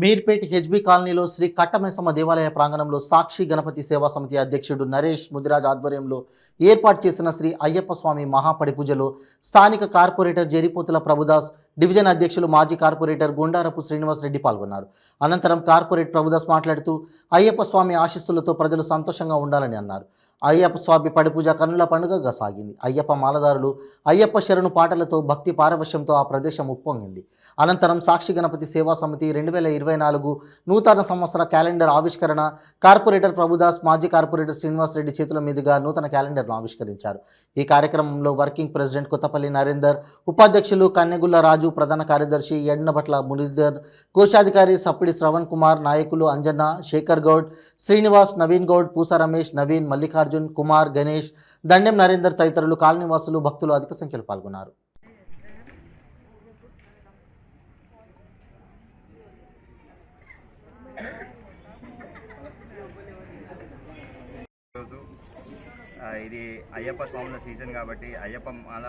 Meerpet HB కాలనీలో శ్రీ కట్టమైసమ్మ దేవాలయ ప్రాంగణంలో సాక్షి గణపతి సేవా సమితి అధ్యక్షుడు నరేష్ ముదిరాజ్ ఆధ్వర్యంలో ఏర్పాటు చేసిన శ్రీ అయ్యప్ప స్వామి మహాపడి పూజలో స్థానిక కార్పొరేటర్ జెరిపోతుల ప్రభుదాస్, డివిజన్ అధ్యక్షులు మాజీ కార్పొరేటర్ గుండారపు శ్రీనివాస్ రెడ్డి పాల్గొన్నారు. అనంతరం కార్పొరేట్ ప్రభుదాస్ మాట్లాడుతూ అయ్యప్ప స్వామి ఆశీస్సులతో ప్రజలు సంతోషంగా ఉండాలని అన్నారు. అయ్యప్ప స్వామి పడిపూజ కన్నుల పండుగగా సాగింది. అయ్యప్ప మాలదారులు అయ్యప్ప శరణు పాటలతో భక్తి పారవశ్యంతో ఆ ప్రదేశం ఉప్పొంగింది. అనంతరం సాక్షి గణపతి సేవా సమితి 2024 నూతన సంవత్సర క్యాలెండర్ ఆవిష్కరణ కార్పొరేటర్ ప్రభుదాస్, మాజీ కార్పొరేటర్ శ్రీనివాస్ రెడ్డి చేతుల మీదుగా నూతన క్యాలెండర్ను ఆవిష్కరించారు. ఈ కార్యక్రమంలో వర్కింగ్ ప్రెసిడెంట్ కొత్తపల్లి నరేందర్, ఉపాధ్యక్షులు కన్నెగుల్ల రాజు, ప్రధాన కార్యదర్శి ఎండభట్ల మునిధర్, కోశాధికారి సప్పిడి శ్రవణ్ కుమార్, నాయకులు అంజన్న, శేఖర్ గౌడ్, శ్రీనివాస్, నవీన్ గౌడ్, పూసా రమేష్, నవీన్, మల్లికార్జున్, కుమార్, గణేష్, దండెం నరేందర్ తదితరులు, కాలనీవాసులు, భక్తులు అధిక సంఖ్యలో పాల్గొన్నారు. ఇది అయ్యప్ప స్వాముల సీజన్ కాబట్టి అయ్యప్ప మాల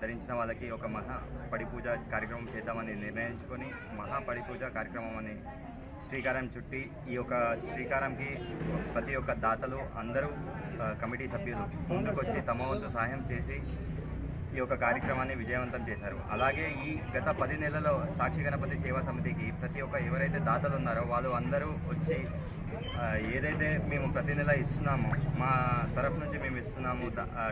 ధరించిన వాళ్ళకి ఒక మహా పడి పూజ కార్యక్రమం చేద్దామని నిర్ణయించుకొని మహా పడి పూజ కార్యక్రమం అని శ్రీకారం చుట్టి ఈ యొక్క శ్రీకారంకి ప్రతి ఒక్క దాతలు అందరూ కమిటీ సభ్యులు ముందుకొచ్చి తమ వంతు సహాయం చేసి ఈ యొక్క కార్యక్రమాన్ని విజయవంతం చేశారు. అలాగే ఈ గత 10 నెలల్లో సాక్షి గణపతి సేవా సమితికి ప్రతి ఒక్క ఎవరైతే దాతలు ఉన్నారో వాళ్ళు అందరూ వచ్చి ఏదైతే మేము ప్రతి నెల ఇస్తున్నామో, మా తరఫు నుంచి మేము ఇస్తున్నాము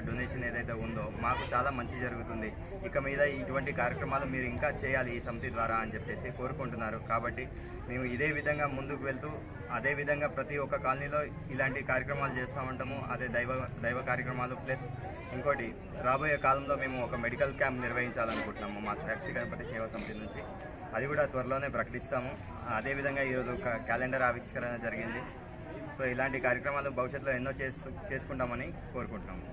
డొనేషన్ ఏదైతే ఉందో మాకు చాలా మంచి జరుగుతుంది, ఇక మీద ఇటువంటి కార్యక్రమాలు మీరు ఇంకా చేయాలి ఈ సమితి ద్వారా అని చెప్పేసి కోరుకుంటున్నారు. కాబట్టి మేము ఇదే విధంగా ముందుకు వెళ్తూ అదేవిధంగా ప్రతి ఒక్క కాలనీలో ఇలాంటి కార్యక్రమాలు చేస్తూ ఉంటాము. అదే దైవ కార్యక్రమాలు ప్లస్ ఇంకోటి రాబోయే కాలంలో మేము ఒక మెడికల్ క్యాంప్ నిర్వహించాలనుకుంటున్నాము మా సాక్షి గణపతి సేవా సమితి నుంచి. అది కూడా త్వరలోనే ప్రకటిస్తాము. అదేవిధంగా ఈరోజు క్యాలెండర్ ఆవిష్కరణ జరిగింది. సో ఇలాంటి కార్యక్రమాలు భవిష్యత్తులో ఎన్నో చేసుకుంటామని కోరుకుంటున్నాము.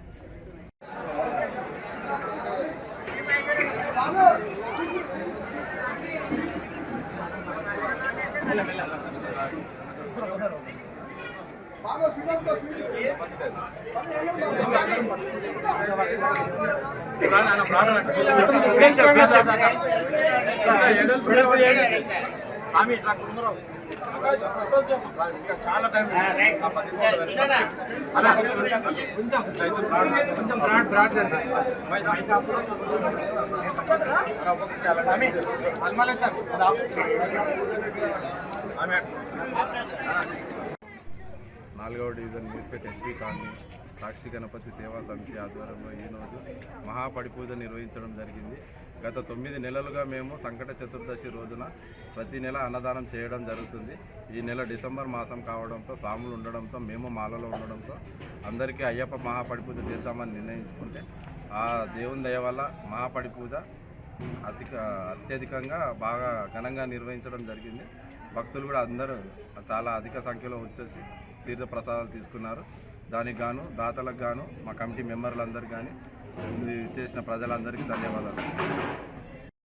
నాలుగవ డివిజన్ మీర్పేట్ హెచ్బి కాలనీ సాక్షి గణపతి సేవా సమితి ఆధ్వర్యంలో ఈరోజు మహాపడి పూజ నిర్వహించడం జరిగింది. గత 9 నెలలుగా మేము సంకట చతుర్దశి రోజున ప్రతి నెల అన్నదానం చేయడం జరుగుతుంది. ఈ నెల డిసెంబర్ మాసం కావడంతో స్వాములు ఉండడంతో మేము మాలలో ఉండడంతో అందరికీ అయ్యప్ప మహాపడి పూజ చేద్దామని నిర్ణయించుకుంటే ఆ దేవుని దయ వల్ల మహాపడి పూజ అత్యధికంగా బాగా ఘనంగా నిర్వహించడం జరిగింది. భక్తులు కూడా అందరూ చాలా అధిక సంఖ్యలో వచ్చేసి తీర్థ ప్రసాదాలు తీసుకున్నారు. దానికి గాను దాతలకు గాను మా కమిటీ మెంబర్లందరికీ కానీ చేసిన ప్రజలందరికీ ధన్యవాదాలు.